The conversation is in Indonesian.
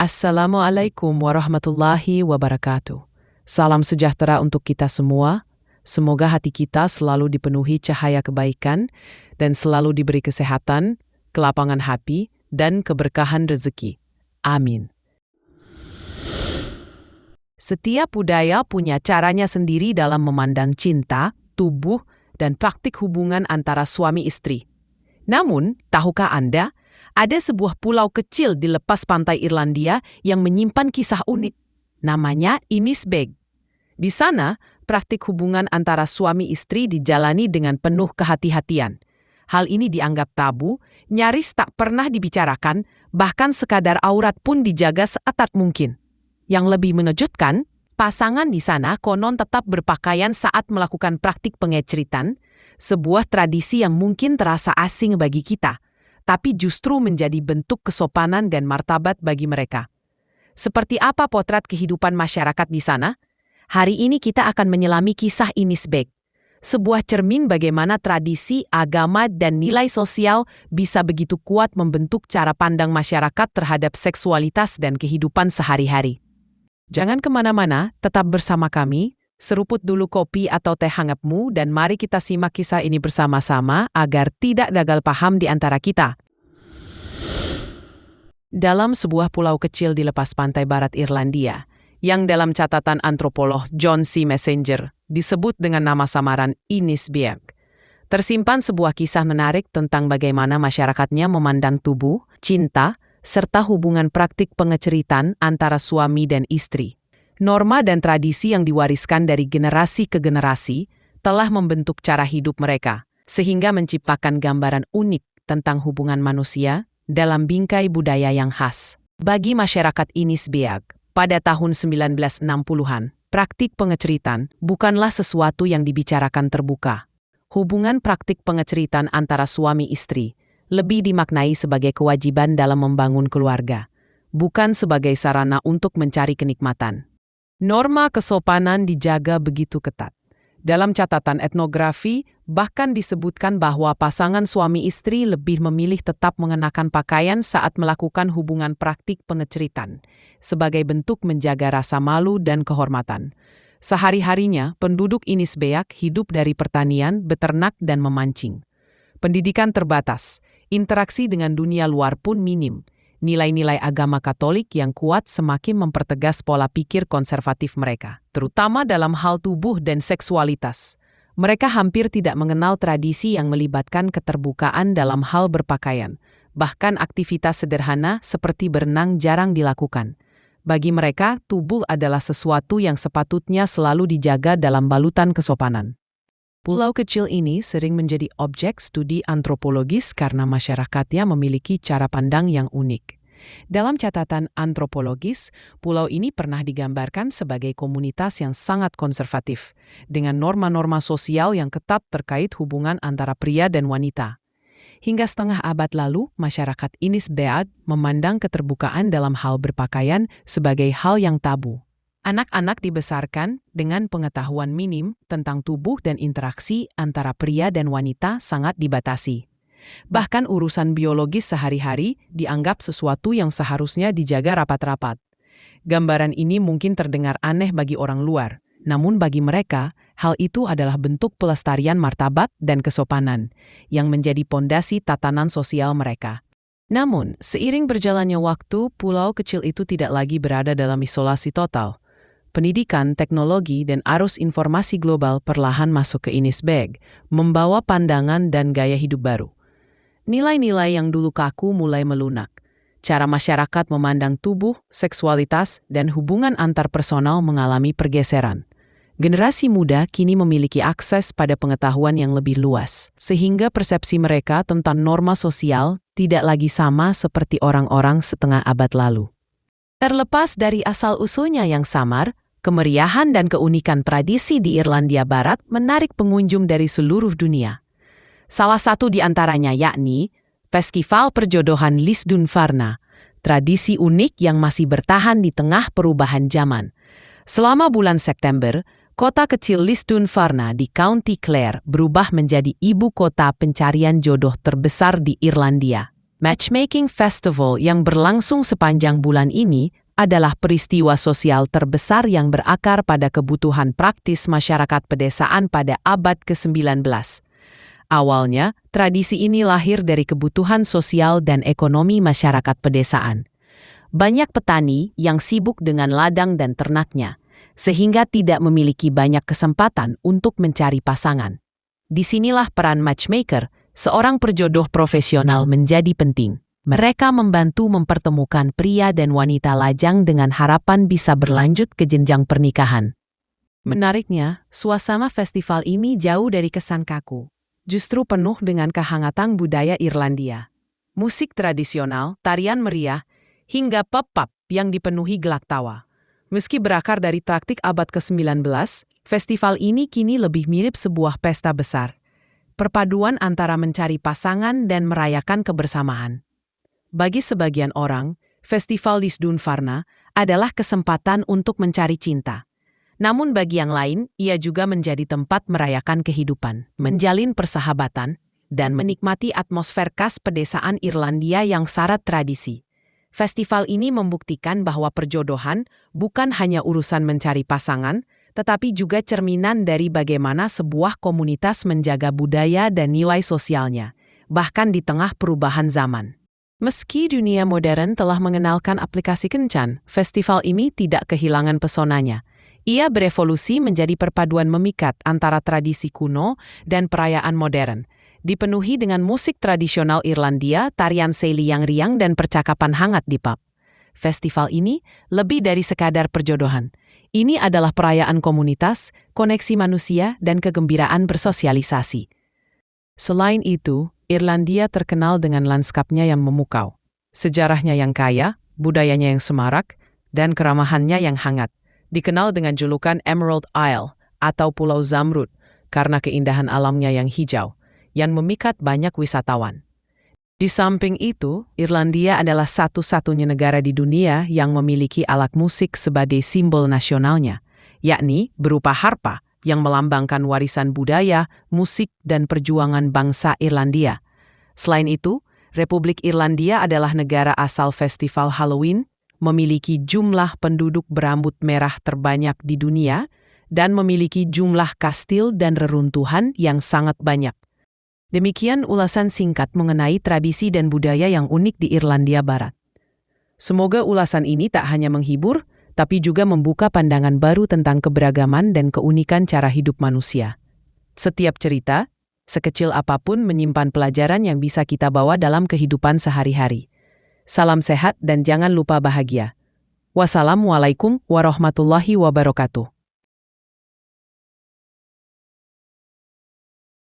Assalamualaikum warahmatullahi wabarakatuh. Salam sejahtera untuk kita semua. Semoga hati kita selalu dipenuhi cahaya kebaikan dan selalu diberi kesehatan, kelapangan hati, dan keberkahan rezeki. Amin. Setiap budaya punya caranya sendiri dalam memandang cinta, tubuh, dan praktik hubungan antara suami istri. Namun, tahukah Anda, ada sebuah pulau kecil di lepas pantai Irlandia yang menyimpan kisah unik. Namanya Innisbeg. Di sana, praktik hubungan antara suami istri dijalani dengan penuh kehati-hatian. Hal ini dianggap tabu, nyaris tak pernah dibicarakan, bahkan sekadar aurat pun dijaga seketat mungkin. Yang lebih mengejutkan, pasangan di sana konon tetap berpakaian saat melakukan praktik pengeceritan, sebuah tradisi yang mungkin terasa asing bagi kita, tapi justru menjadi bentuk kesopanan dan martabat bagi mereka. Seperti apa potret kehidupan masyarakat di sana? Hari ini kita akan menyelami kisah Innisbeg, sebuah cermin bagaimana tradisi, agama, dan nilai sosial bisa begitu kuat membentuk cara pandang masyarakat terhadap seksualitas dan kehidupan sehari-hari. Jangan kemana-mana, tetap bersama kami. Seruput dulu kopi atau teh hangatmu dan mari kita simak kisah ini bersama-sama agar tidak gagal paham di antara kita. Dalam sebuah pulau kecil di lepas pantai barat Irlandia, yang dalam catatan antropolog John C. Messenger disebut dengan nama samaran Innisbeg, tersimpan sebuah kisah menarik tentang bagaimana masyarakatnya memandang tubuh, cinta, serta hubungan praktik pengeceritan antara suami dan istri. Norma dan tradisi yang diwariskan dari generasi ke generasi telah membentuk cara hidup mereka, sehingga menciptakan gambaran unik tentang hubungan manusia dalam bingkai budaya yang khas. Bagi masyarakat Innisbeg, pada tahun 1960-an, praktik pengeceritan bukanlah sesuatu yang dibicarakan terbuka. Hubungan praktik pengeceritan antara suami istri lebih dimaknai sebagai kewajiban dalam membangun keluarga, bukan sebagai sarana untuk mencari kenikmatan. Norma kesopanan dijaga begitu ketat. Dalam catatan etnografi, bahkan disebutkan bahwa pasangan suami istri lebih memilih tetap mengenakan pakaian saat melakukan hubungan praktik pengeceritan, sebagai bentuk menjaga rasa malu dan kehormatan. Sehari-harinya, penduduk Innisbeg hidup dari pertanian, beternak, dan memancing. Pendidikan terbatas, interaksi dengan dunia luar pun minim. Nilai-nilai agama Katolik yang kuat semakin mempertegas pola pikir konservatif mereka, terutama dalam hal tubuh dan seksualitas. Mereka hampir tidak mengenal tradisi yang melibatkan keterbukaan dalam hal berpakaian. Bahkan aktivitas sederhana seperti berenang jarang dilakukan. Bagi mereka, tubuh adalah sesuatu yang sepatutnya selalu dijaga dalam balutan kesopanan. Pulau kecil ini sering menjadi objek studi antropologis karena masyarakatnya memiliki cara pandang yang unik. Dalam catatan antropologis, pulau ini pernah digambarkan sebagai komunitas yang sangat konservatif, dengan norma-norma sosial yang ketat terkait hubungan antara pria dan wanita. Hingga setengah abad lalu, masyarakat Innisbeg memandang keterbukaan dalam hal berpakaian sebagai hal yang tabu. Anak-anak dibesarkan dengan pengetahuan minim tentang tubuh dan interaksi antara pria dan wanita sangat dibatasi. Bahkan urusan biologis sehari-hari dianggap sesuatu yang seharusnya dijaga rapat-rapat. Gambaran ini mungkin terdengar aneh bagi orang luar, namun bagi mereka, hal itu adalah bentuk pelestarian martabat dan kesopanan yang menjadi pondasi tatanan sosial mereka. Namun, seiring berjalannya waktu, pulau kecil itu tidak lagi berada dalam isolasi total. Pendidikan, teknologi, dan arus informasi global perlahan masuk ke Innisbeg, membawa pandangan dan gaya hidup baru. Nilai-nilai yang dulu kaku mulai melunak. Cara masyarakat memandang tubuh, seksualitas, dan hubungan antarpersonal mengalami pergeseran. Generasi muda kini memiliki akses pada pengetahuan yang lebih luas, sehingga persepsi mereka tentang norma sosial tidak lagi sama seperti orang-orang setengah abad lalu. Terlepas dari asal-usulnya yang samar, kemeriahan dan keunikan tradisi di Irlandia Barat menarik pengunjung dari seluruh dunia. Salah satu di antaranya yakni Festival Perjodohan Lisdoonvarna, tradisi unik yang masih bertahan di tengah perubahan zaman. Selama bulan September, kota kecil Lisdoonvarna di County Clare berubah menjadi ibu kota pencarian jodoh terbesar di Irlandia. Matchmaking Festival yang berlangsung sepanjang bulan ini adalah peristiwa sosial terbesar yang berakar pada kebutuhan praktis masyarakat pedesaan pada abad ke-19. Awalnya, tradisi ini lahir dari kebutuhan sosial dan ekonomi masyarakat pedesaan. Banyak petani yang sibuk dengan ladang dan ternaknya, sehingga tidak memiliki banyak kesempatan untuk mencari pasangan. Disinilah peran matchmaker, seorang perjodoh profesional, menjadi penting. Mereka membantu mempertemukan pria dan wanita lajang dengan harapan bisa berlanjut ke jenjang pernikahan. Menariknya, suasana festival ini jauh dari kesan kaku. Justru penuh dengan kehangatan budaya Irlandia. Musik tradisional, tarian meriah, hingga pub-pub yang dipenuhi gelak tawa. Meski berakar dari taktik abad ke-19, festival ini kini lebih mirip sebuah pesta besar. Perpaduan antara mencari pasangan dan merayakan kebersamaan. Bagi sebagian orang, Festival Lisdoonvarna adalah kesempatan untuk mencari cinta. Namun bagi yang lain, ia juga menjadi tempat merayakan kehidupan, menjalin persahabatan, dan menikmati atmosfer khas pedesaan Irlandia yang syarat tradisi. Festival ini membuktikan bahwa perjodohan bukan hanya urusan mencari pasangan, tetapi juga cerminan dari bagaimana sebuah komunitas menjaga budaya dan nilai sosialnya, bahkan di tengah perubahan zaman. Meski dunia modern telah mengenalkan aplikasi kencan, festival ini tidak kehilangan pesonanya. Ia berevolusi menjadi perpaduan memikat antara tradisi kuno dan perayaan modern, dipenuhi dengan musik tradisional Irlandia, tarian Seili yang riang, dan percakapan hangat di pub. Festival ini lebih dari sekadar perjodohan. Ini adalah perayaan komunitas, koneksi manusia, dan kegembiraan bersosialisasi. Selain itu, Irlandia terkenal dengan landskapnya yang memukau, sejarahnya yang kaya, budayanya yang semarak, dan keramahannya yang hangat. Dikenal dengan julukan Emerald Isle atau Pulau Zamrud karena keindahan alamnya yang hijau, yang memikat banyak wisatawan. Di samping itu, Irlandia adalah satu-satunya negara di dunia yang memiliki alat musik sebagai simbol nasionalnya, yakni berupa harpa yang melambangkan warisan budaya, musik, dan perjuangan bangsa Irlandia. Selain itu, Republik Irlandia adalah negara asal festival Halloween, memiliki jumlah penduduk berambut merah terbanyak di dunia, dan memiliki jumlah kastil dan reruntuhan yang sangat banyak. Demikian ulasan singkat mengenai tradisi dan budaya yang unik di Irlandia Barat. Semoga ulasan ini tak hanya menghibur, tapi juga membuka pandangan baru tentang keberagaman dan keunikan cara hidup manusia. Setiap cerita, sekecil apapun, menyimpan pelajaran yang bisa kita bawa dalam kehidupan sehari-hari. Salam sehat dan jangan lupa bahagia. Wassalamualaikum warahmatullahi wabarakatuh.